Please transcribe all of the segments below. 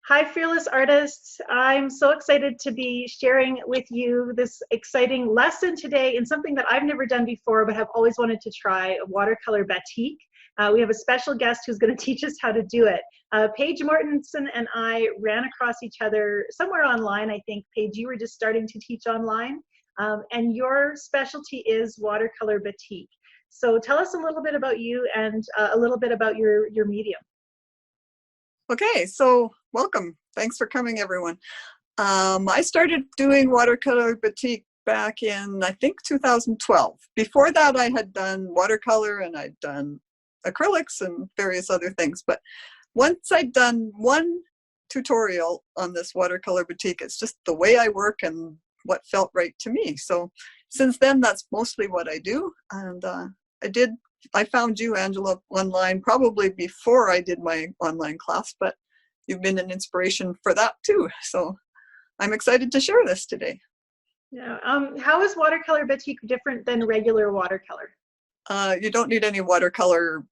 Hi, fearless artists. I'm so excited to be sharing with you this exciting lesson today in something that I've never done before, but have always wanted to try, watercolor batik. We have a special guest who's going to teach us how to do it. Paige Mortensen and I ran across each other somewhere online. I think, Paige, you were just starting to teach online, and your specialty is watercolor batik. So tell us a little bit about you and a little bit about your medium. Okay, so welcome. Thanks for coming, everyone. I started doing watercolor batik back in, I think, 2012. Before that, I had done watercolor and I'd done acrylics and various other things. But once I'd done one tutorial on this watercolor batik, it's just the way I work and what felt right to me. So since then, that's mostly what I do. And I found you, Angela, online probably before I did my online class, but you've been an inspiration for that too. So I'm excited to share this today. Yeah. How is watercolor batik different than regular watercolor? You don't need any watercolor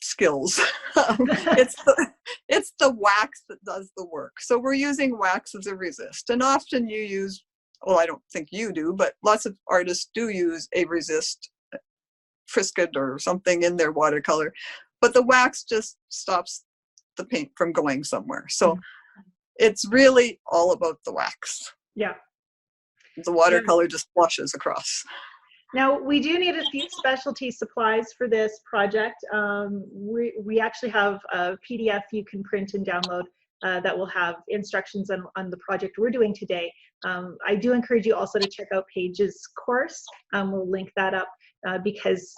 skills. It's the wax that does the work. So we're using wax as a resist, and often you use, well, I don't think you do, but lots of artists do use a resist, Frisket or something in their watercolor, but the wax just stops the paint from going somewhere. So it's really all about the wax. Yeah. The watercolor just flushes across. Now, we do need a few specialty supplies for this project. We actually have a PDF you can print and download that will have instructions on the project we're doing today. I do encourage you also to check out Paige's course. We'll link that up because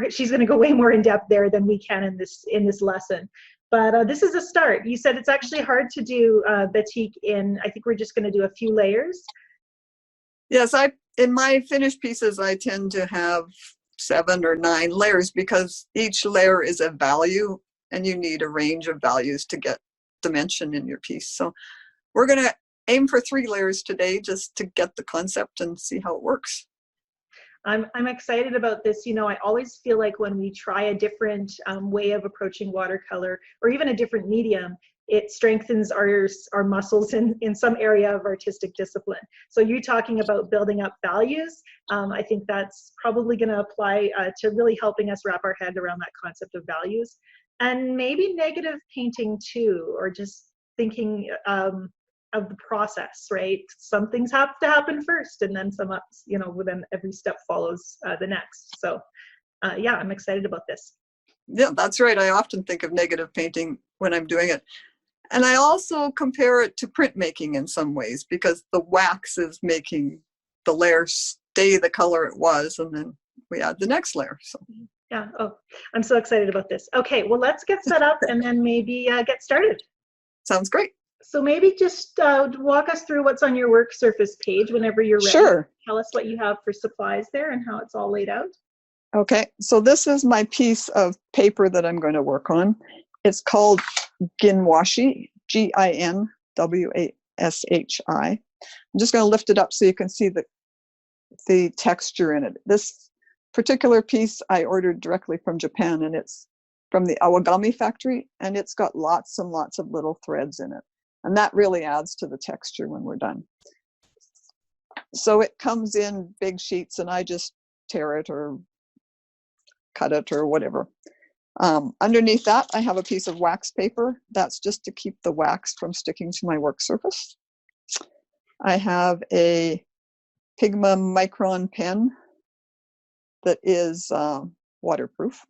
she's going to go way more in depth there than we can in this lesson. But this is a start. You said it's actually hard to do batik in, I think we're just going to do a few layers. Yes, in my finished pieces, I tend to have 7 or 9 layers because each layer is a value and you need a range of values to get dimension in your piece. So we're going to aim for 3 layers today just to get the concept and see how it works. I'm excited about this. You know, I always feel like when we try a different way of approaching watercolor or even a different medium, it strengthens our muscles in some area of artistic discipline. So you're talking about building up values. I think that's probably going to apply to really helping us wrap our head around that concept of values. And maybe negative painting too, or just thinking of the process, right? Some things have to happen first, and then then every step follows the next. So yeah, I'm excited about this. Yeah, that's right. I often think of negative painting when I'm doing it. And I also compare it to printmaking in some ways because the wax is making the layer stay the color it was, and then we add the next layer. So yeah, oh, I'm so excited about this. Okay, well, let's get set up and then maybe get started. Sounds great. So maybe just walk us through what's on your work surface page whenever you're ready. Sure. Tell us what you have for supplies there and how it's all laid out. Okay, so this is my piece of paper that I'm going to work on. It's called Ginwashi, Ginwashi. I'm just going to lift it up so you can see the texture in it. This particular piece I ordered directly from Japan, and it's from the Awagami factory, and it's got lots and lots of little threads in it. And that really adds to the texture when we're done. So it comes in big sheets, and I just tear it or cut it or whatever. Underneath that, I have a piece of wax paper. That's just to keep the wax from sticking to my work surface. I have a Pigma Micron pen that is waterproof.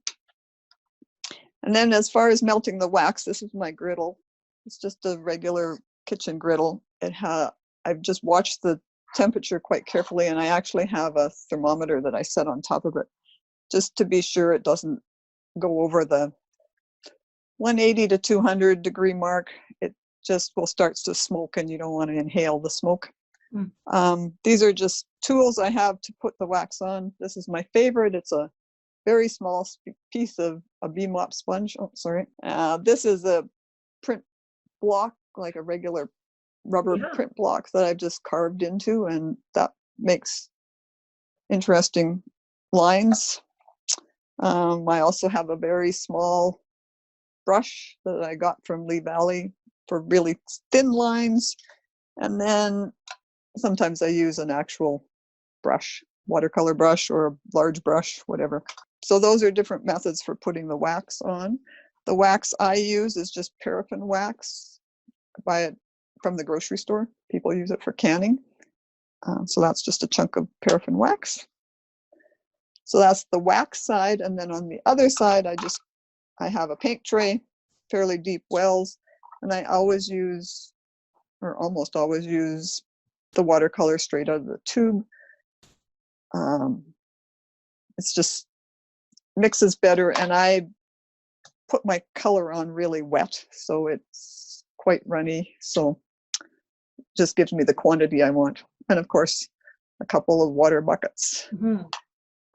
And then as far as melting the wax, this is my griddle. It's just a regular kitchen griddle. I've just watched the temperature quite carefully, and I actually have a thermometer that I set on top of it just to be sure it doesn't go over the 180 to 200 degree mark. It just starts to smoke, and you don't want to inhale the smoke. These are just tools I have to put the wax on. This is my favorite. It's a very small piece of a B-mop sponge. Oh, sorry. This is a print block, like a regular rubber print block that I've just carved into, and that makes interesting lines. I also have a very small brush that I got from Lee Valley for really thin lines. And then sometimes I use an actual brush, watercolor brush or a large brush, whatever. So those are different methods for putting the wax on. The wax I use is just paraffin wax. I buy it from the grocery store. People use it for canning. So that's just a chunk of paraffin wax. So that's the wax side. And then on the other side, I have a paint tray, fairly deep wells, and I always use, or almost always use, the watercolor straight out of the tube. It's just mixes better, and I put my color on really wet, so it's quite runny, so just gives me the quantity I want. And of course, a couple of water buckets.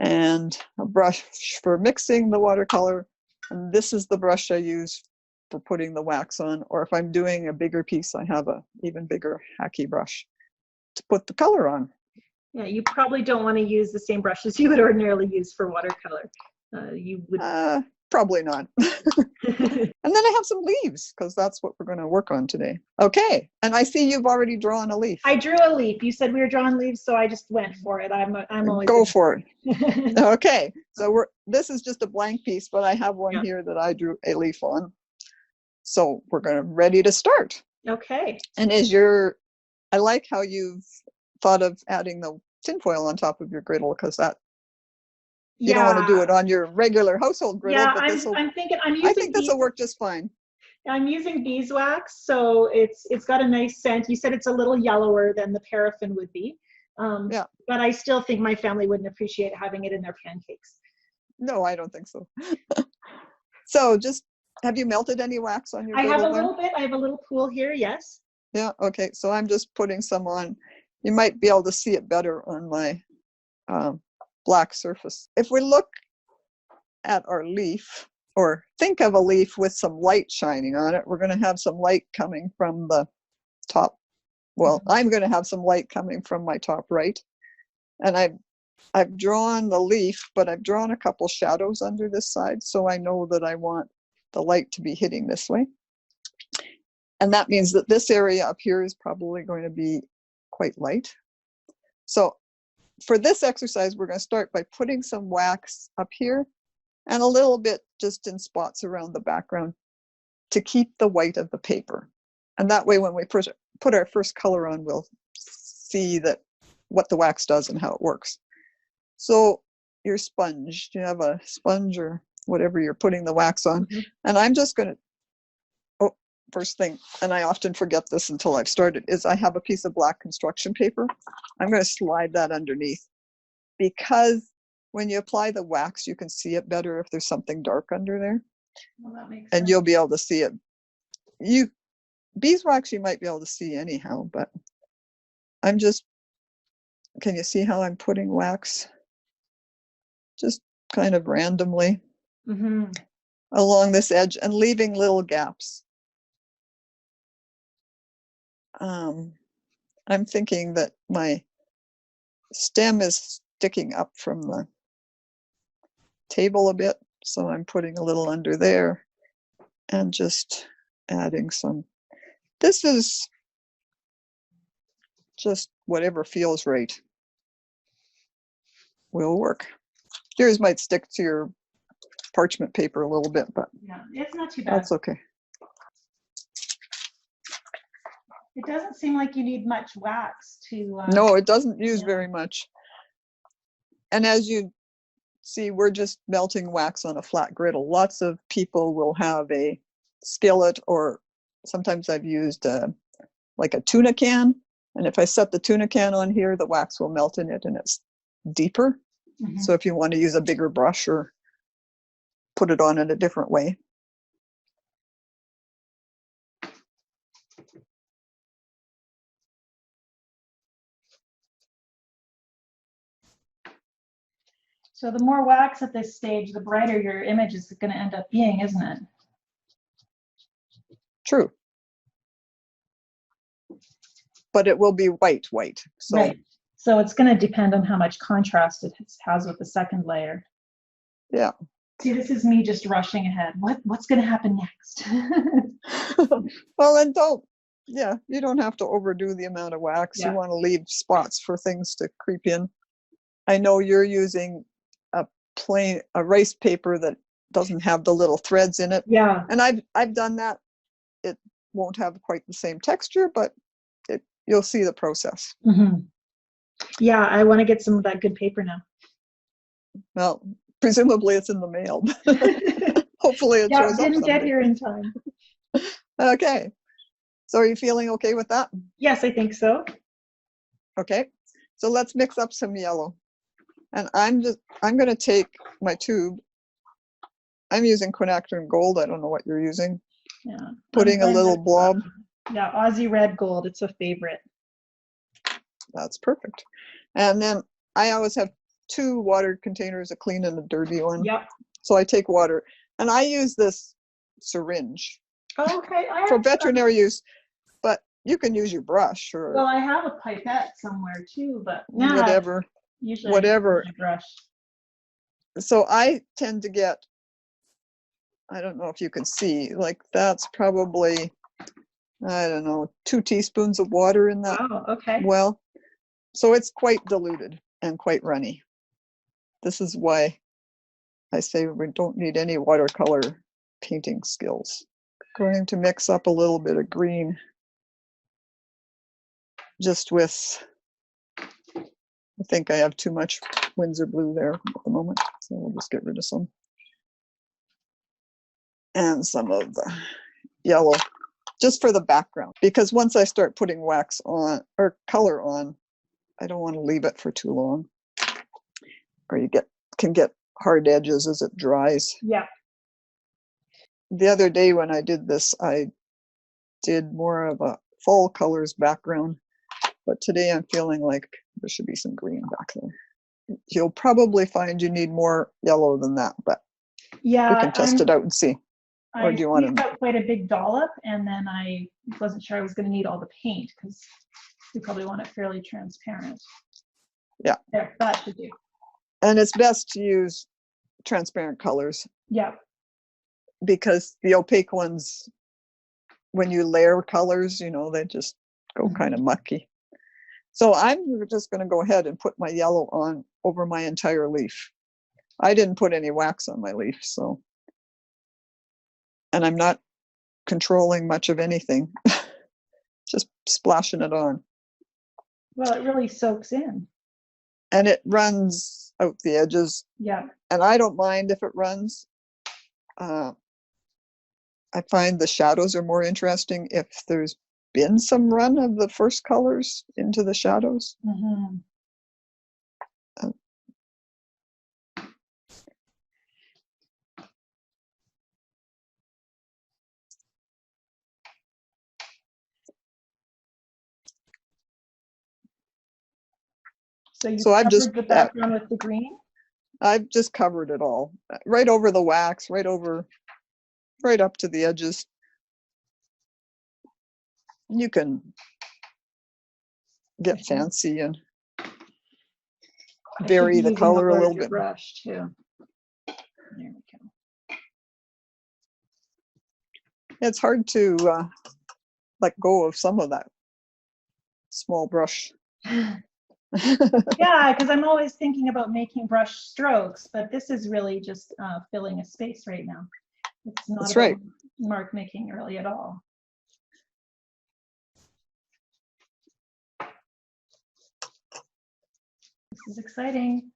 And a brush for mixing the watercolor. And this is the brush I use for putting the wax on. Or if I'm doing a bigger piece, I have a even bigger hacky brush to put the color on. Yeah, you probably don't want to use the same brushes you would ordinarily use for watercolor. You would probably not. And then I have some leaves, because that's what we're going to work on today. Okay, and I see you've already drawn a leaf. I drew a leaf. You said we were drawing leaves, so I just went for it. I'm always go for it. Okay, so this is just a blank piece, but I have one here that I drew a leaf on. So we're ready to start. Okay. And I like how you've thought of adding the tinfoil on top of your griddle, because that you don't want to do it on your regular household griddle. Yeah, but I think this will work just fine. I'm using beeswax, so it's got a nice scent. You said it's a little yellower than the paraffin would be. But I still think my family wouldn't appreciate having it in their pancakes. No, I don't think so. So have you melted any wax on your griddle? I have a little bit. I have a little pool here, yes. Yeah, okay. So I'm just putting some on. You might be able to see it better on my black surface. If we look at our leaf, or think of a leaf with some light shining on it, we're going to have some light coming from the top. Well, I'm going to have some light coming from my top right. And I've drawn the leaf, but I've drawn a couple shadows under this side, so I know that I want the light to be hitting this way. And that means that this area up here is probably going to be quite light. So for this exercise, we're going to start by putting some wax up here and a little bit just in spots around the background to keep the white of the paper. And that way, when we put our first color on, we'll see what the wax does and how it works. So your sponge, do you have a sponge or whatever you're putting the wax on? And I'm just going to, first thing, and I often forget this until I've started, is I have a piece of black construction paper. I'm going to slide that underneath, because when you apply the wax, you can see it better if there's something dark under there. Well, that makes and sense. You'll be able to see it. Beeswax you might be able to see anyhow, but can you see how I'm putting wax? Just kind of randomly along this edge and leaving little gaps. I'm thinking that my stem is sticking up from the table a bit, so I'm putting a little under there and just adding some. This is just whatever feels right will work. Yours might stick to your parchment paper a little bit, but yeah, it's not too bad. That's okay. It doesn't seem like you need much wax to... No, it doesn't use very much. And as you see, we're just melting wax on a flat griddle. Lots of people will have a skillet, or sometimes I've used like a tuna can. And if I set the tuna can on here, the wax will melt in it and it's deeper. So if you want to use a bigger brush or put it on in a different way. So the more wax at this stage, the brighter your image is going to end up being, isn't it? True. But it will be white. So. Right. So it's going to depend on how much contrast it has with the second layer. Yeah. See, this is me just rushing ahead. What's going to happen next? Well, and yeah, you don't have to overdo the amount of wax. You Yeah. want to leave spots for things to creep in. I know you're using a rice paper that doesn't have the little threads in it. Yeah. And I've done that. It won't have quite the same texture, but you'll see the process. Mm-hmm. Yeah, I want to get some of that good paper now. Well, presumably it's in the mail. Hopefully it Yeah, shows up didn't get someday. here in time. Okay. So are you feeling okay with that? Yes, I think so. Okay. So let's mix up some yellow. And I'm going to take my tube. I'm using quinacridone gold. I don't know what you're using. Yeah. Putting a little blob. Yeah, Aussie red gold. It's a favorite. That's perfect. And then I always have 2 water containers, a clean and a dirty one. Yep. So I take water, and I use this syringe Okay. for veterinary use, but you can use your brush or Well, I have a pipette somewhere too, but whatever. usually Whatever. I use my brush. So I tend to get, I don't know if you can see, like that's probably, I don't know, 2 teaspoons of water in that. Oh, okay. Well, so it's quite diluted and quite runny. This is why I say we don't need any watercolor painting skills. Going to mix up a little bit of green just with, I think I have too much Windsor blue there at the moment, so we'll just get rid of some. And some of the yellow, just for the background, because once I start putting wax on or color on, I don't want to leave it for too long, or you can get hard edges as it dries. Yeah. The other day when I did this, I did more of a fall colors background, but today I'm feeling like there should be some green back there. You'll probably find you need more yellow than that, but yeah, we can test it out and see. Or do you want squeezed to? out quite a big dollop, and then I wasn't sure I was going to need all the paint because we probably want it fairly transparent. Yeah. There, that should do. And it's best to use transparent colors. Yeah. Because the opaque ones, when you layer colors, you know, they just go kind of mucky. So I'm just going to go ahead and put my yellow on over my entire leaf. I didn't put any wax on my leaf, so. And I'm not controlling much of anything, just splashing it on. Well, it really soaks in. And it runs out the edges. Yeah. And I don't mind if it runs. I find the shadows are more interesting if there's been some run of the first colors into the shadows. Mm-hmm. So I've just covered the background with the green? I've just covered it all, right over the wax, right up to the edges. You can get fancy and vary the color a little bit. Brush too. There we go. It's hard to let go of some of that small brush. Yeah, because I'm always thinking about making brush strokes, but this is really just filling a space right now. It's not That's about right. mark making really at all. This is exciting.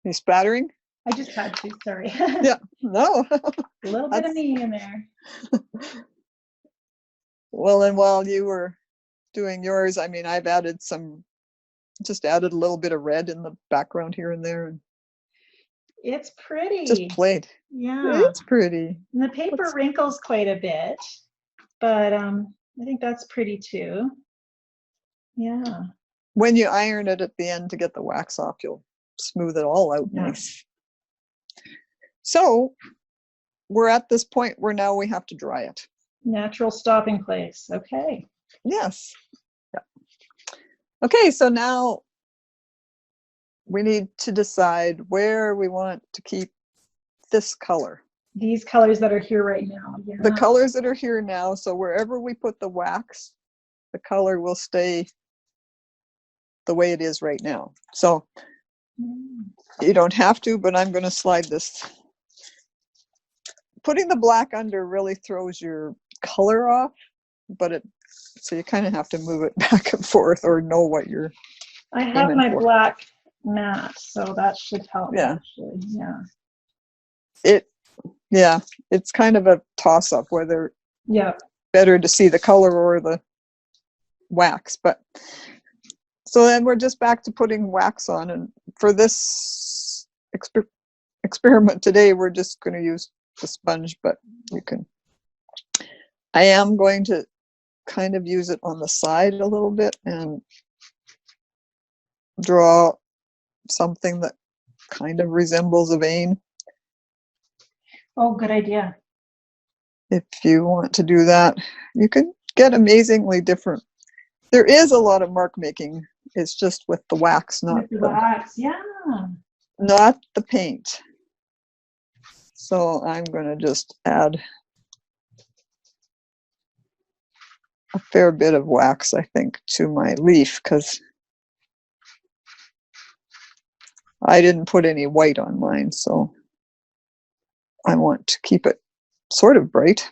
You spattering? I just had to, sorry. Yeah, no. A little bit of me in there. Well, and while you were doing yours, I mean, I've added just added a little bit of red in the background here and there. It's pretty. Just played. Yeah. It's pretty. And the paper wrinkles quite a bit, but I think that's pretty too. Yeah. When you iron it at the end to get the wax off, you'll smooth it all out nice. So we're at this point where now we have to dry it. Natural stopping place. Okay. Yes. Yeah. Okay, so now we need to decide where we want to keep this color. These colors that are here right now. Yeah. The colors that are here now, so wherever we put the wax, the color will stay the way it is right now. So you don't have to, but I'm going to slide this. Putting the black under really throws your color off, but so you kind of have to move it back and forth or know what you're I have aiming my for. black mat, so that should help. Yeah. Actually. Yeah. It's kind of a toss-up whether better to see the color or the wax. But so then we're just back to putting wax on, and for this experiment today we're just going to use the sponge, but I am going to kind of use it on the side a little bit and draw something that kind of resembles a vein. Oh, good idea. If you want to do that, you can get amazingly different. There is a lot of mark making. It's just with the wax, not not the paint. So I'm going to just add a fair bit of wax, I think, to my leaf, because I didn't put any white on mine, so I want to keep it sort of bright.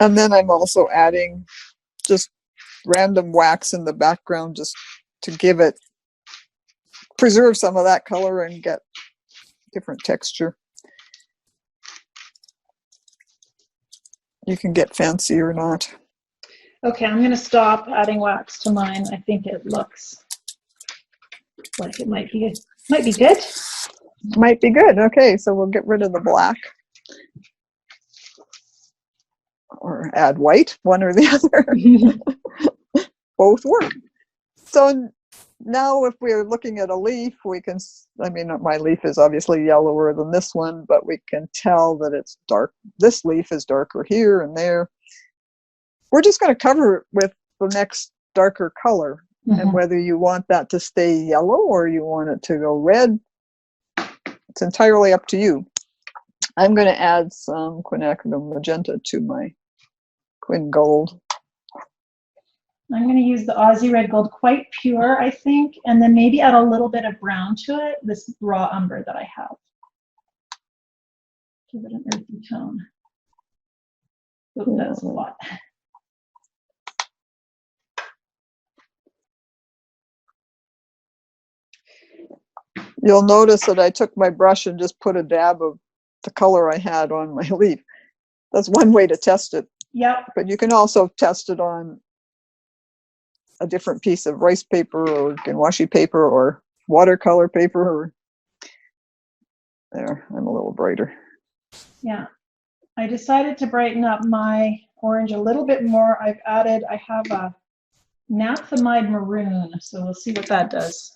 And then I'm also adding just random wax in the background just to preserve some of that color and get different texture. You can get fancy or not. Okay, I'm going to stop adding wax to mine. I think it looks like it might be good. Might be good. Okay, so we'll get rid of the black. Or add white, one or the other. Both work. So now if we're looking at a leaf, we can, I mean, my leaf is obviously yellower than this one, but we can tell that it's dark. This leaf is darker here and there. We're just going to cover it with the next darker color. And whether you want that to stay yellow or you want it to go red, it's entirely up to you. I'm going to add some quinacridone magenta to my Quin Gold. I'm going to use the Aussie Red Gold quite pure, I think, and then maybe add a little bit of brown to it, this raw umber that I have. Give it an earthy tone. Ooh, that's a lot. You'll notice that I took my brush and just put a dab of the color I had on my leaf. That's one way to test it. Yep. But you can also test it on a different piece of rice paper or washi paper or watercolor paper. Or there, I'm a little brighter. Yeah. I decided to brighten up my orange a little bit more. I have a naphthalide maroon, so we'll see what that does.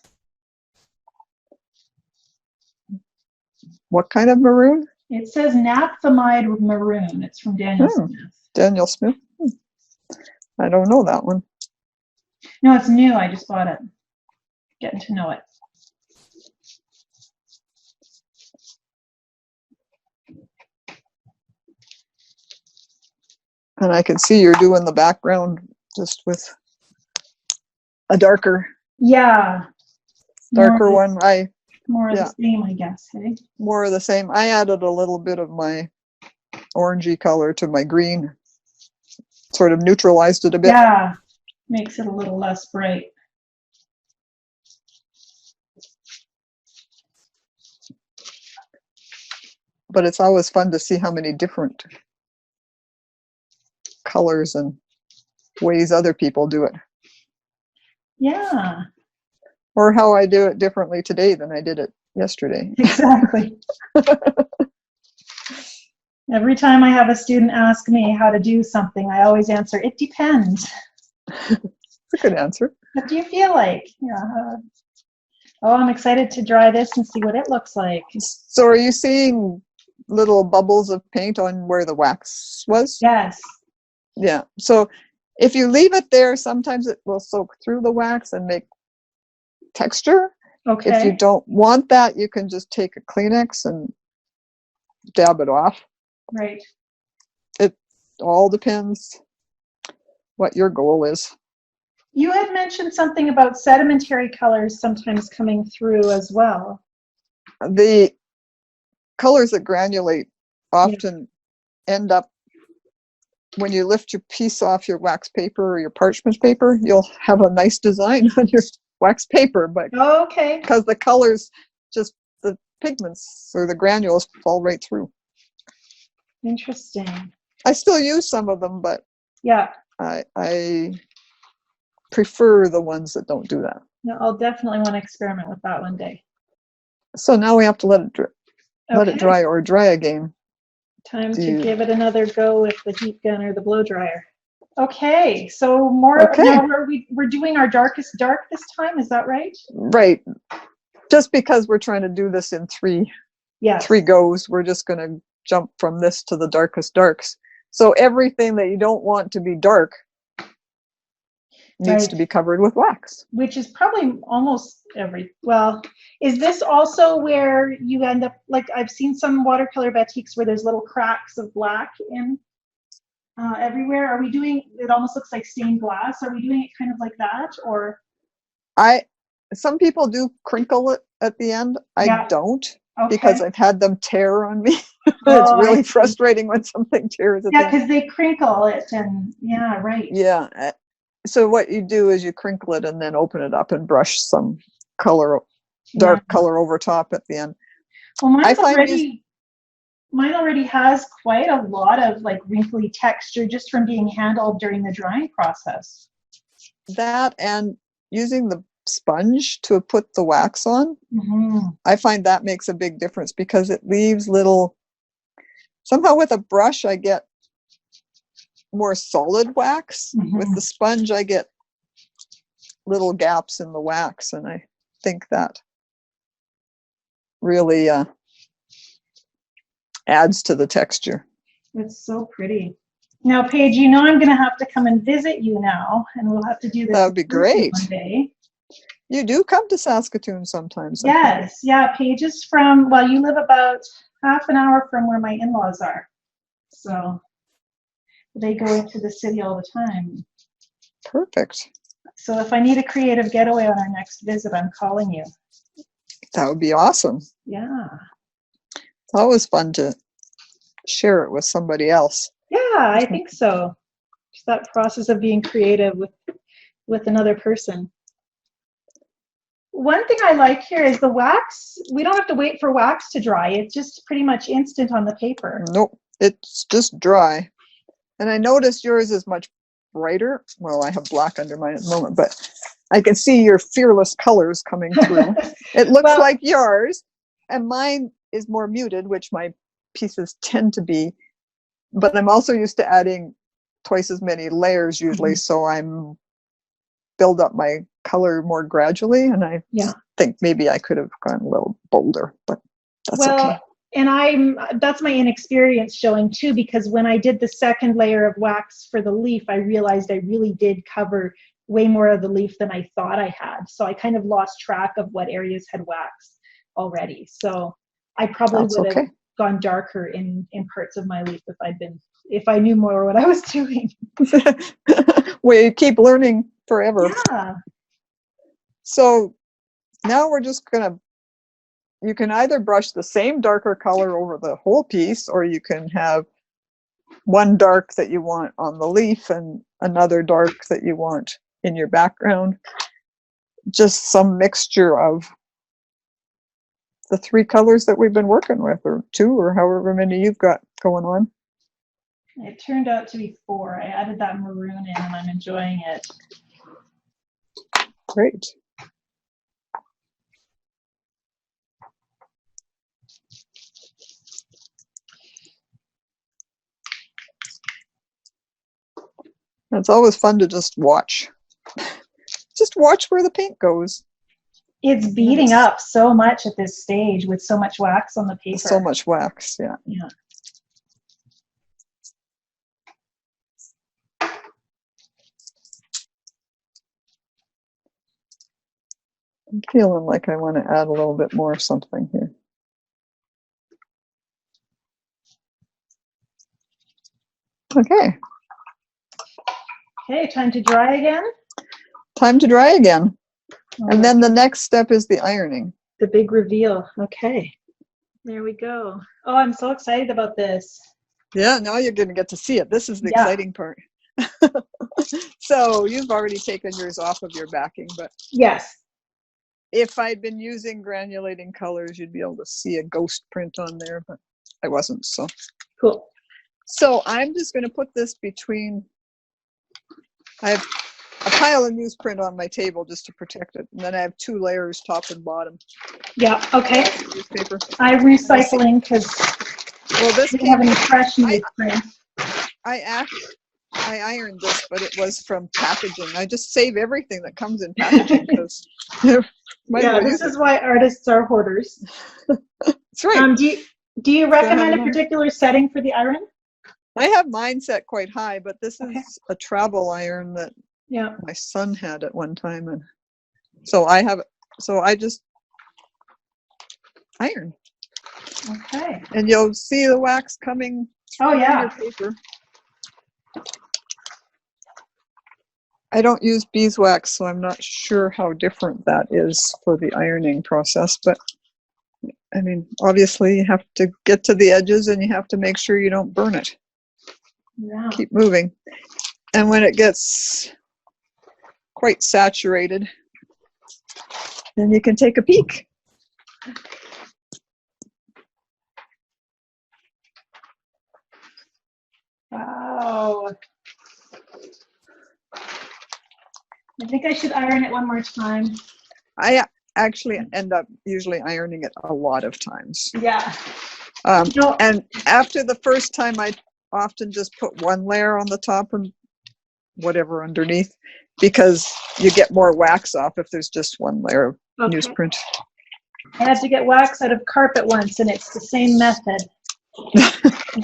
What kind of maroon? It says naphthalide maroon. It's from Daniel Smith. Daniel Smith? I don't know that one. No, it's new. I just bought it. Getting to know it. And I can see you're doing the background just with a darker. Yeah. Darker one. More of the same, I guess. Hey? More of the same. I added a little bit of my orangey color to my green. Sort of neutralized it a bit. Yeah. Makes it a little less bright. But it's always fun to see how many different colors and ways other people do it. Yeah. Or how I do it differently today than I did it yesterday. Exactly. Every time I have a student ask me how to do something, I always answer, it depends. That's a good answer. What do you feel like? Yeah. Oh, I'm excited to dry this and see what it looks like. So are you seeing little bubbles of paint on where the wax was? Yes. Yeah. So If you leave it there, sometimes it will soak through the wax and make texture. Okay. If you don't want that, you can just take a Kleenex and dab it off. Right. It all depends what your goal is. You had mentioned something about sedimentary colors sometimes coming through as well. The colors that granulate often end up, when you lift your piece off your wax paper or your parchment paper, you'll have a nice design on your wax paper, but Okay. because the colors, just the pigments or the granules fall right through. Interesting. I still use some of them, but Yeah. I prefer the ones that don't do that. No, I'll definitely want to experiment with that one day. So now we have to let it dry Okay. or dry again. Time to give it another go with the heat gun or the blow dryer. Okay, so more now we're doing our darkest dark this time, is that right? Right. Just because we're trying to do this in three goes, we're just going to jump from this to the darkest darks. So everything that you don't want to be dark needs to be covered with wax. Which is probably almost well, is this also where you end up, like I've seen some watercolor batiks where there's little cracks of black in everywhere. Are we doing, it almost looks like stained glass. Are we doing it kind of like that, or? Some people do crinkle it at the end. I don't, okay, because I've had them tear on me. It's really frustrating when something tears at the end. because they crinkle it and right. Yeah. So what you do is you crinkle it and then open it up and brush some color, dark color over top at the end. Well, mine already has quite a lot of like wrinkly texture just from being handled during the drying process. That and using the sponge to put the wax on, I find that makes a big difference because it leaves little, somehow with a brush I get more solid wax. With the sponge I get little gaps in the wax, and I think that really adds to the texture. It's so pretty. Now, Paige, you know I'm going to have to come and visit you now, and we'll have to do this. That would be great. One day. You do come to Saskatoon sometimes. Yes, yeah. Paige is from, well, you live about half an hour from where my in-laws are. So they go into the city all the time. Perfect. So if I need a creative getaway on our next visit, I'm calling you. That would be awesome. Yeah. It's always fun to share it with somebody else. Yeah, I think so. Just that process of being creative with another person. One thing I like here is the wax. We don't have to wait for wax to dry. It's just pretty much instant on the paper. Nope, it's just dry. And I noticed yours is much brighter. Well, I have black under mine at the moment, but I can see your fearless colors coming through. It looks like yours, and mine is more muted, which my pieces tend to be. But I'm also used to adding twice as many layers usually, so I'm build up my color more gradually, and I think maybe I could have gone a little bolder, but that's okay. And that's my inexperience showing too, because when I did the second layer of wax for the leaf, I realized I really did cover way more of the leaf than I thought I had. So I kind of lost track of what areas had wax already. So I probably would have gone darker in parts of my leaf if I knew more what I was doing. We keep learning forever. Yeah. So now we're just you can either brush the same darker color over the whole piece, or you can have one dark that you want on the leaf and another dark that you want in your background. Just some mixture of the three colors that we've been working with, or two, or however many you've got going on. It turned out to be 4. I added that maroon in and I'm enjoying it. Great. It's always fun to just watch. Just watch where the paint goes. It's beating up so much at this stage with so much wax on the paper. So much wax, yeah. I'm feeling like I want to add a little bit more something here. Okay. Okay, time to dry again. Time to dry again. All And right. then the next step is the ironing. The big reveal. Okay. There we go. Oh, I'm so excited about this. Yeah, now you're going to get to see it. This is the Yeah. exciting part. So you've already taken yours off of your backing, but Yes. if I'd been using granulating colors, you'd be able to see a ghost print on there, but I wasn't. So Cool. So I'm just going to put this between, I have a pile of newsprint on my table just to protect it. And then I have 2 layers, top and bottom. Yeah, okay. Newspaper. I'm recycling because Well, this I didn't have came, any fresh newsprint. I ironed this, but it was from packaging. I just save everything that comes in packaging because Yeah, this is why artists are hoarders. That's right. Do you recommend a particular setting for the iron? I have mine set quite high, but this Okay. is a travel iron that Yeah. my son had at one time, and so I just iron. Okay. And you'll see the wax coming Oh, through yeah. your paper. I don't use beeswax, so I'm not sure how different that is for the ironing process, but I mean, obviously you have to get to the edges and you have to make sure you don't burn it. Yeah. Keep moving. And when it gets quite saturated, then you can take a peek. Wow. I think I should iron it one more time. I actually end up usually ironing it a lot of times. Yeah. And after the first time, I often just put 1 layer on the top and whatever underneath, because you get more wax off if there's just 1 layer of newsprint. I had to get wax out of carpet once, and it's the same method.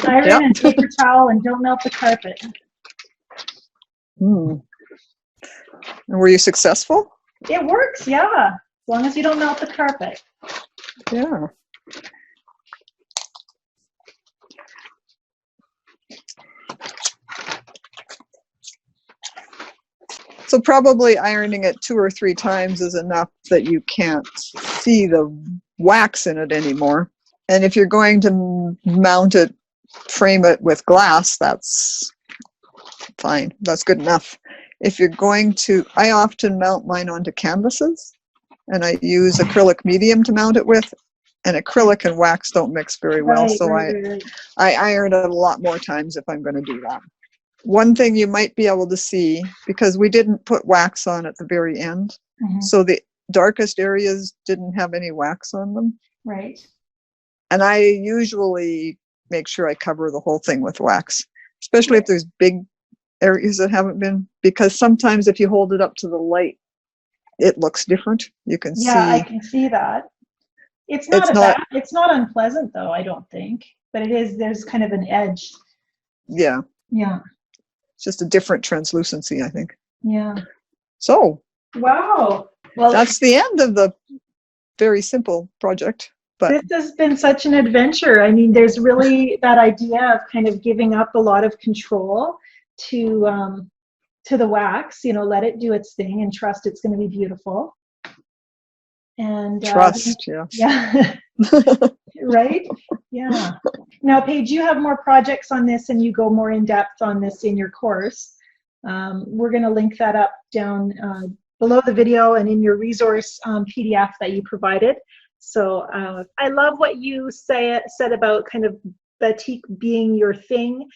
Iron Yep. and paper towel, and don't melt the carpet. And were you successful? It works, yeah. As long as you don't melt the carpet. Yeah. So probably ironing it 2 or 3 times is enough that you can't see the wax in it anymore. And if you're going to mount it, frame it with glass, that's fine. That's good enough. If you're going to, I often mount mine onto canvases, and I use acrylic medium to mount it with, and acrylic and wax don't mix very well, so I iron it a lot more times if I'm going to do that. One thing you might be able to see, because we didn't put wax on at the very end, so the darkest areas didn't have any wax on them. Right. And I usually make sure I cover the whole thing with wax, especially if there's big areas that haven't been, because sometimes if you hold it up to the light, it looks different. You can see. Yeah, I can see that. It's not unpleasant though, I don't think, but it is, there's kind of an edge. Yeah. Yeah. It's just a different translucency, I think. Yeah. So. Wow. Well, that's the end of the very simple project. But this has been such an adventure. I mean, there's really that idea of kind of giving up a lot of control to the wax, you know, let it do its thing and trust it's going to be beautiful. And trust, yeah. Yeah. Right? Yeah. Now, Paige, you have more projects on this and you go more in depth on this in your course. We're going to link that up down below the video and in your resource PDF that you provided. So I love what you said about kind of batik being your thing,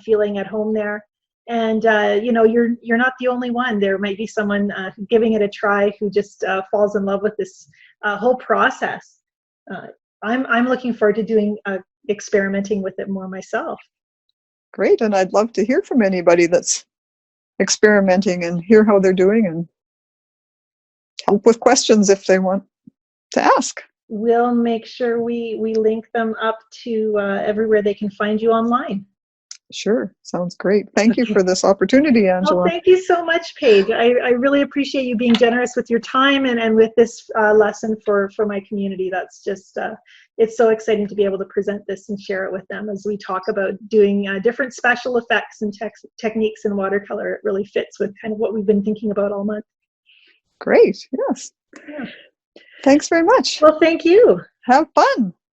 feeling at home there. And you know, you're not the only one. There might be someone giving it a try who just falls in love with this whole process. I'm looking forward to doing experimenting with it more myself. Great, and I'd love to hear from anybody that's experimenting and hear how they're doing and help with questions if they want to ask. We'll make sure we link them up to everywhere they can find you online. Sure. Sounds great. Thank you for this opportunity, Well, Angela. thank you so much, Paige. I really appreciate you being generous with your time and with this lesson for my community. That's just, it's so exciting to be able to present this and share it with them as we talk about doing different special effects and techniques in watercolor. It really fits with kind of what we've been thinking about all month. Great. Yes. Yeah. Thanks very much. Well, thank you. Have fun.